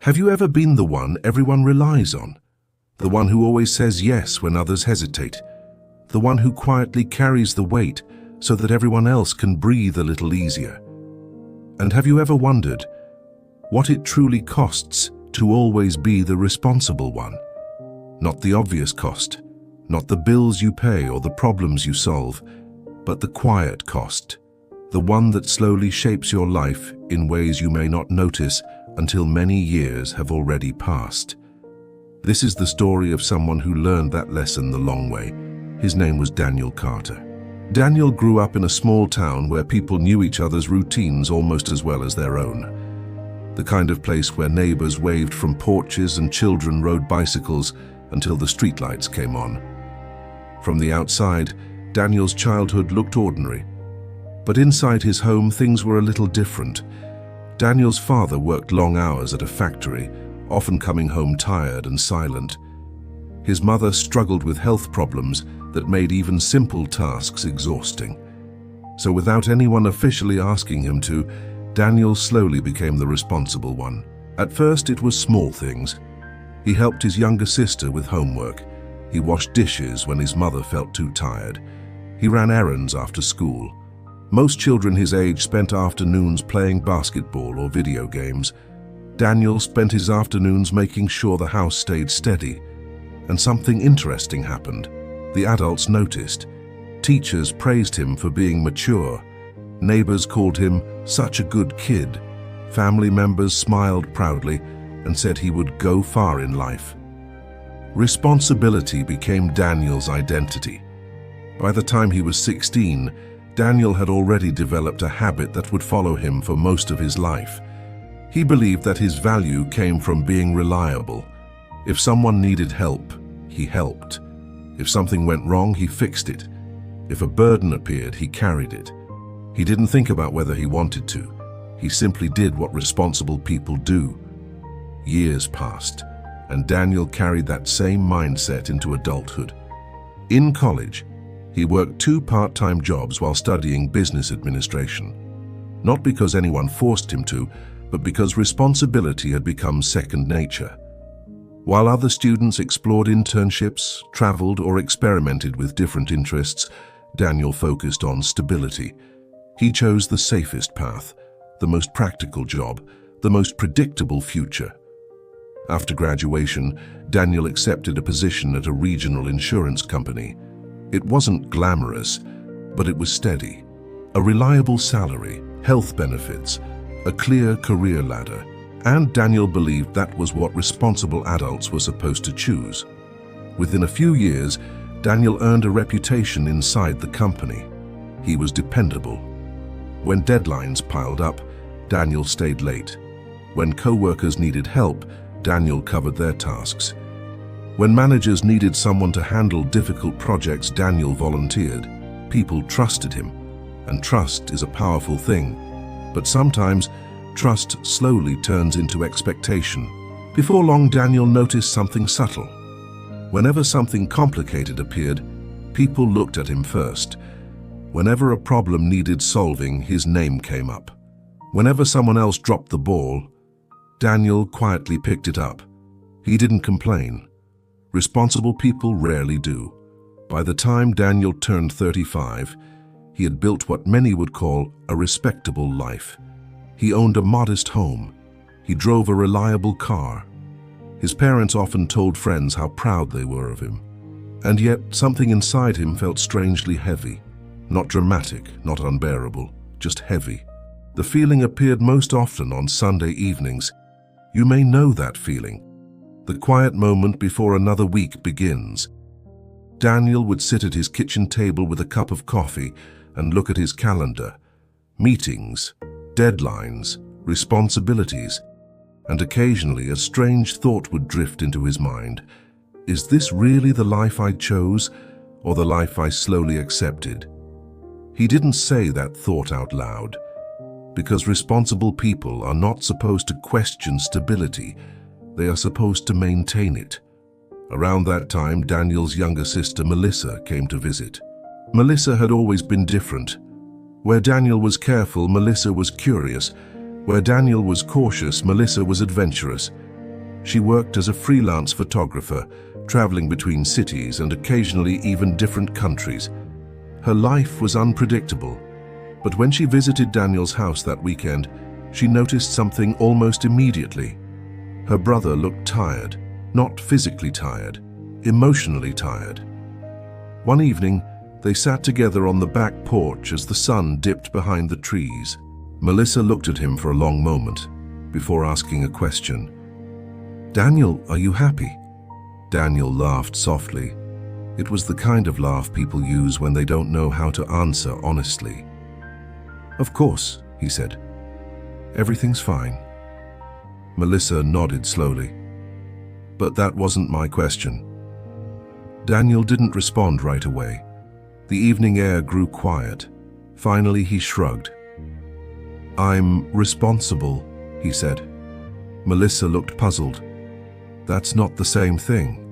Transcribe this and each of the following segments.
Have you ever been the one everyone relies on? The one who always says yes when others hesitate? The one who quietly carries the weight so that everyone else can breathe a little easier? And have you ever wondered what it truly costs to always be the responsible one? Not the obvious cost, not the bills you pay or the problems you solve, but the quiet cost, the one that slowly shapes your life in ways you may not notice until many years have already passed. This is the story of someone who learned that lesson the long way. His name was Daniel Carter. Daniel grew up in a small town where people knew each other's routines almost as well as their own. The kind of place where neighbors waved from porches and children rode bicycles until the streetlights came on. From the outside, Daniel's childhood looked ordinary. But inside his home, things were a little different. Daniel's father worked long hours at a factory, often coming home tired and silent. His mother struggled with health problems that made even simple tasks exhausting. So without anyone officially asking him to, Daniel slowly became the responsible one. At first, it was small things. He helped his younger sister with homework. He washed dishes when his mother felt too tired. He ran errands after school. Most children his age spent afternoons playing basketball or video games. Daniel spent his afternoons making sure the house stayed steady. And something interesting happened. The adults noticed. Teachers praised him for being mature. Neighbors called him such a good kid. Family members smiled proudly and said he would go far in life. Responsibility became Daniel's identity. By the time he was 16, Daniel had already developed a habit that would follow him for most of his life. He believed that his value came from being reliable. If someone needed help, he helped. If something went wrong, he fixed it. If a burden appeared, he carried it. He didn't think about whether he wanted to. He simply did what responsible people do. Years passed, and Daniel carried that same mindset into adulthood. In college, he worked 2 part-time jobs while studying business administration. Not because anyone forced him to, but because responsibility had become second nature. While other students explored internships, traveled, or experimented with different interests, Daniel focused on stability. He chose the safest path, the most practical job, the most predictable future. After graduation, Daniel accepted a position at a regional insurance company. It wasn't glamorous, but it was steady. A reliable salary, health benefits, a clear career ladder, and Daniel believed that was what responsible adults were supposed to choose. Within a few years, Daniel earned a reputation inside the company. He was dependable. When deadlines piled up, Daniel stayed late. When co-workers needed help, Daniel covered their tasks. When managers needed someone to handle difficult projects, Daniel volunteered. People trusted him, and trust is a powerful thing. But sometimes, trust slowly turns into expectation. Before long, Daniel noticed something subtle. Whenever something complicated appeared, people looked at him first. Whenever a problem needed solving, his name came up. Whenever someone else dropped the ball, Daniel quietly picked it up. He didn't complain. Responsible people rarely do. By the time Daniel turned 35, he had built what many would call a respectable life. He owned a modest home. He drove a reliable car. His parents often told friends how proud they were of him. And yet, something inside him felt strangely heavy. Not dramatic, not unbearable, just heavy. The feeling appeared most often on Sunday evenings. You may know that feeling. The quiet moment before another week begins. Daniel would sit at his kitchen table with a cup of coffee and look at his calendar. Meetings, deadlines, responsibilities, and occasionally a strange thought would drift into his mind. Is this really the life I chose, or the life I slowly accepted? He didn't say that thought out loud, because responsible people are not supposed to question stability. They are supposed to maintain it. Around that time, Daniel's younger sister, Melissa, came to visit. Melissa had always been different. Where Daniel was careful, Melissa was curious. Where Daniel was cautious, Melissa was adventurous. She worked as a freelance photographer, traveling between cities and occasionally even different countries. Her life was unpredictable, but when she visited Daniel's house that weekend, she noticed something almost immediately. Her brother looked tired, not physically tired, emotionally tired. One evening, they sat together on the back porch as the sun dipped behind the trees. Melissa looked at him for a long moment before asking a question. "Daniel, are you happy?" Daniel laughed softly. It was the kind of laugh people use when they don't know how to answer honestly. "Of course," he said. "Everything's fine." Melissa nodded slowly. "But that wasn't my question." Daniel didn't respond right away. The evening air grew quiet. Finally, he shrugged. "I'm responsible," he said. Melissa looked puzzled. "That's not the same thing."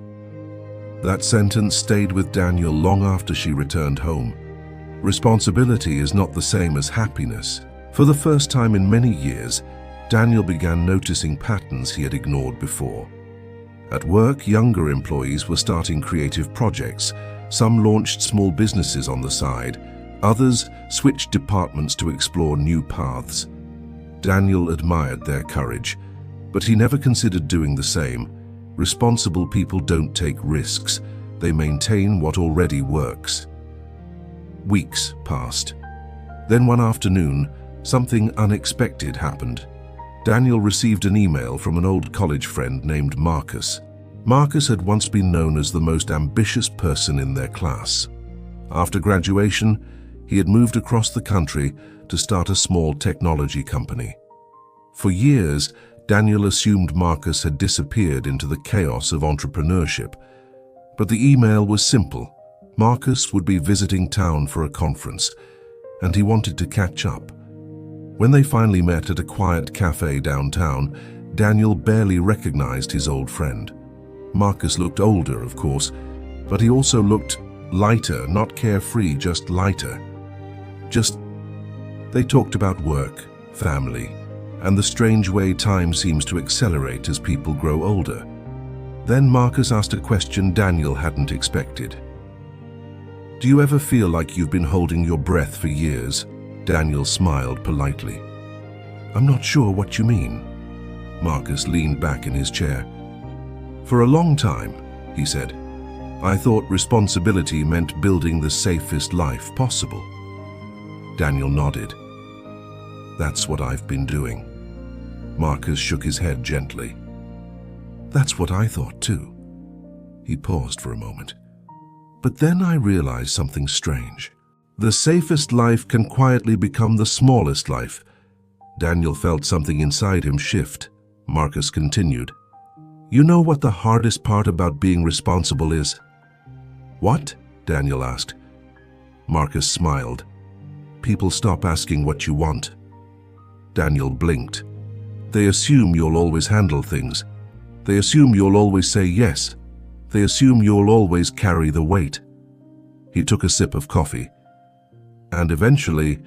That sentence stayed with Daniel long after she returned home. Responsibility is not the same as happiness. For the first time in many years, Daniel began noticing patterns he had ignored before. At work, younger employees were starting creative projects. Some launched small businesses on the side. Others switched departments to explore new paths. Daniel admired their courage, but he never considered doing the same. Responsible people don't take risks. They maintain what already works. Weeks passed. Then one afternoon, something unexpected happened. Daniel received an email from an old college friend named Marcus. Marcus had once been known as the most ambitious person in their class. After graduation, he had moved across the country to start a small technology company. For years, Daniel assumed Marcus had disappeared into the chaos of entrepreneurship. But the email was simple. Marcus would be visiting town for a conference, and he wanted to catch up. When they finally met at a quiet cafe downtown, Daniel barely recognized his old friend. Marcus looked older, of course, but he also looked lighter, not carefree, just lighter. They talked about work, family, and the strange way time seems to accelerate as people grow older. Then Marcus asked a question Daniel hadn't expected. "Do you ever feel like you've been holding your breath for years?" Daniel smiled politely. "I'm not sure what you mean." Marcus leaned back in his chair. "For a long time," he said, "I thought responsibility meant building the safest life possible." Daniel nodded. "That's what I've been doing." Marcus shook his head gently. "That's what I thought too." He paused for a moment. "But then I realized something strange. The safest life can quietly become the smallest life." Daniel felt something inside him shift. Marcus continued. "You know what the hardest part about being responsible is?" "What?" Daniel asked. Marcus smiled. "People stop asking what you want." Daniel blinked. "They assume you'll always handle things. They assume you'll always say yes. They assume you'll always carry the weight." He took a sip of coffee. "And eventually,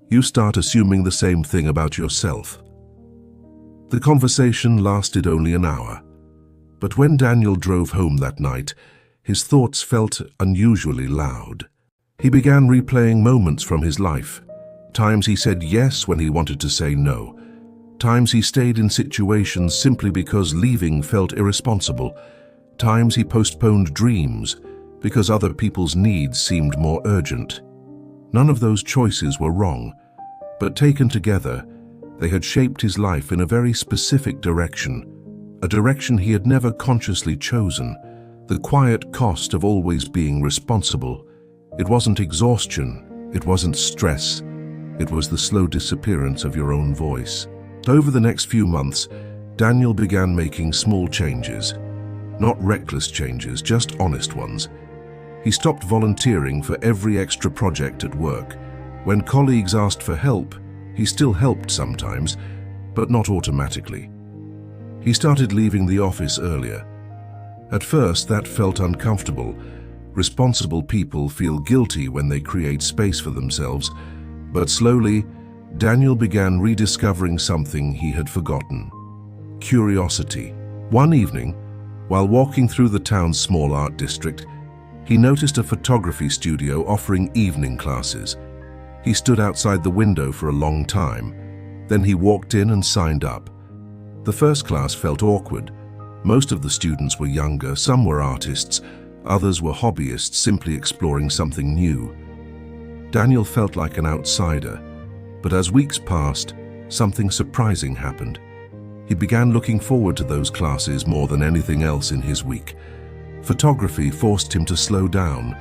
you start assuming the same thing about yourself." The conversation lasted only an hour. But when Daniel drove home that night, his thoughts felt unusually loud. He began replaying moments from his life. Times he said yes when he wanted to say no. Times he stayed in situations simply because leaving felt irresponsible. Times he postponed dreams because other people's needs seemed more urgent. None of those choices were wrong, but taken together, they had shaped his life in a very specific direction, a direction he had never consciously chosen. The quiet cost of always being responsible. It wasn't exhaustion, it wasn't stress, it was the slow disappearance of your own voice. Over the next few months, Daniel began making small changes. Not reckless changes, just honest ones. He stopped volunteering for every extra project at work. When colleagues asked for help, he still helped sometimes, but not automatically. He started leaving the office earlier. At first, that felt uncomfortable. Responsible people feel guilty when they create space for themselves, but slowly, Daniel began rediscovering something he had forgotten: curiosity. One evening, while walking through the town's small art district, he noticed a photography studio offering evening classes. He stood outside the window for a long time. Then he walked in and signed up. The first class felt awkward. Most of the students were younger, some were artists, others were hobbyists simply exploring something new. Daniel felt like an outsider, but as weeks passed, something surprising happened. He began looking forward to those classes more than anything else in his week. Photography forced him to slow down,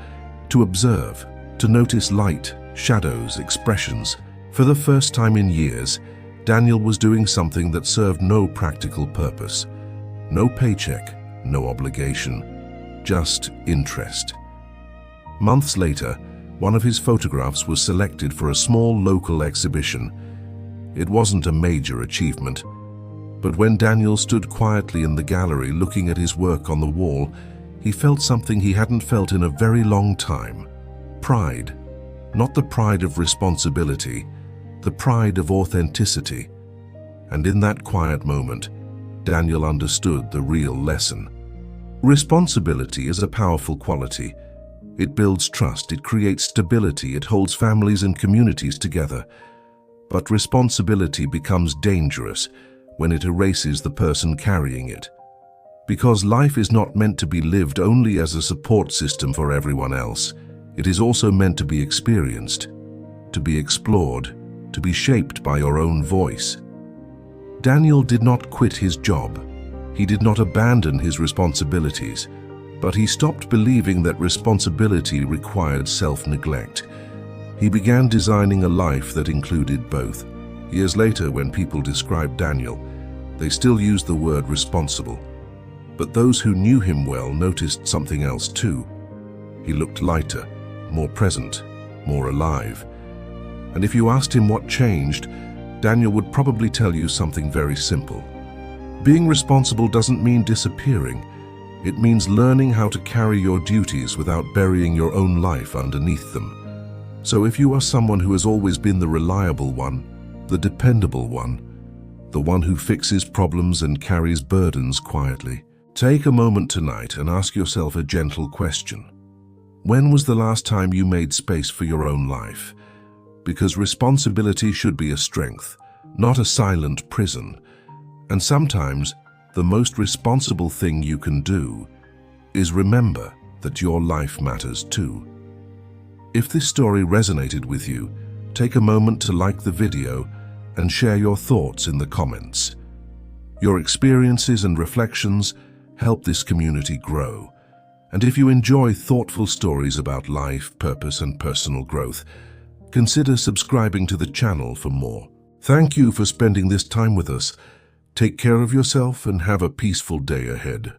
to observe, to notice light, shadows, expressions. For the first time in years, Daniel was doing something that served no practical purpose. No paycheck, no obligation, just interest. Months later, one of his photographs was selected for a small local exhibition. It wasn't a major achievement, but when Daniel stood quietly in the gallery looking at his work on the wall, he felt something he hadn't felt in a very long time. Pride. Not the pride of responsibility, the pride of authenticity. And in that quiet moment, Daniel understood the real lesson. Responsibility is a powerful quality. It builds trust, it creates stability, it holds families and communities together. But responsibility becomes dangerous when it erases the person carrying it. Because life is not meant to be lived only as a support system for everyone else. It is also meant to be experienced, to be explored, to be shaped by your own voice. Daniel did not quit his job. He did not abandon his responsibilities, but he stopped believing that responsibility required self-neglect. He began designing a life that included both. Years later, when people described Daniel, they still used the word responsible. But those who knew him well noticed something else too. He looked lighter, more present, more alive. And if you asked him what changed, Daniel would probably tell you something very simple. Being responsible doesn't mean disappearing. It means learning how to carry your duties without burying your own life underneath them. So if you are someone who has always been the reliable one, the dependable one, the one who fixes problems and carries burdens quietly, take a moment tonight and ask yourself a gentle question. When was the last time you made space for your own life? Because responsibility should be a strength, not a silent prison. And sometimes, the most responsible thing you can do is remember that your life matters too. If this story resonated with you, take a moment to like the video and share your thoughts in the comments. Your experiences and reflections help this community grow. And if you enjoy thoughtful stories about life, purpose, and personal growth, consider subscribing to the channel for more. Thank you for spending this time with us. Take care of yourself and have a peaceful day ahead.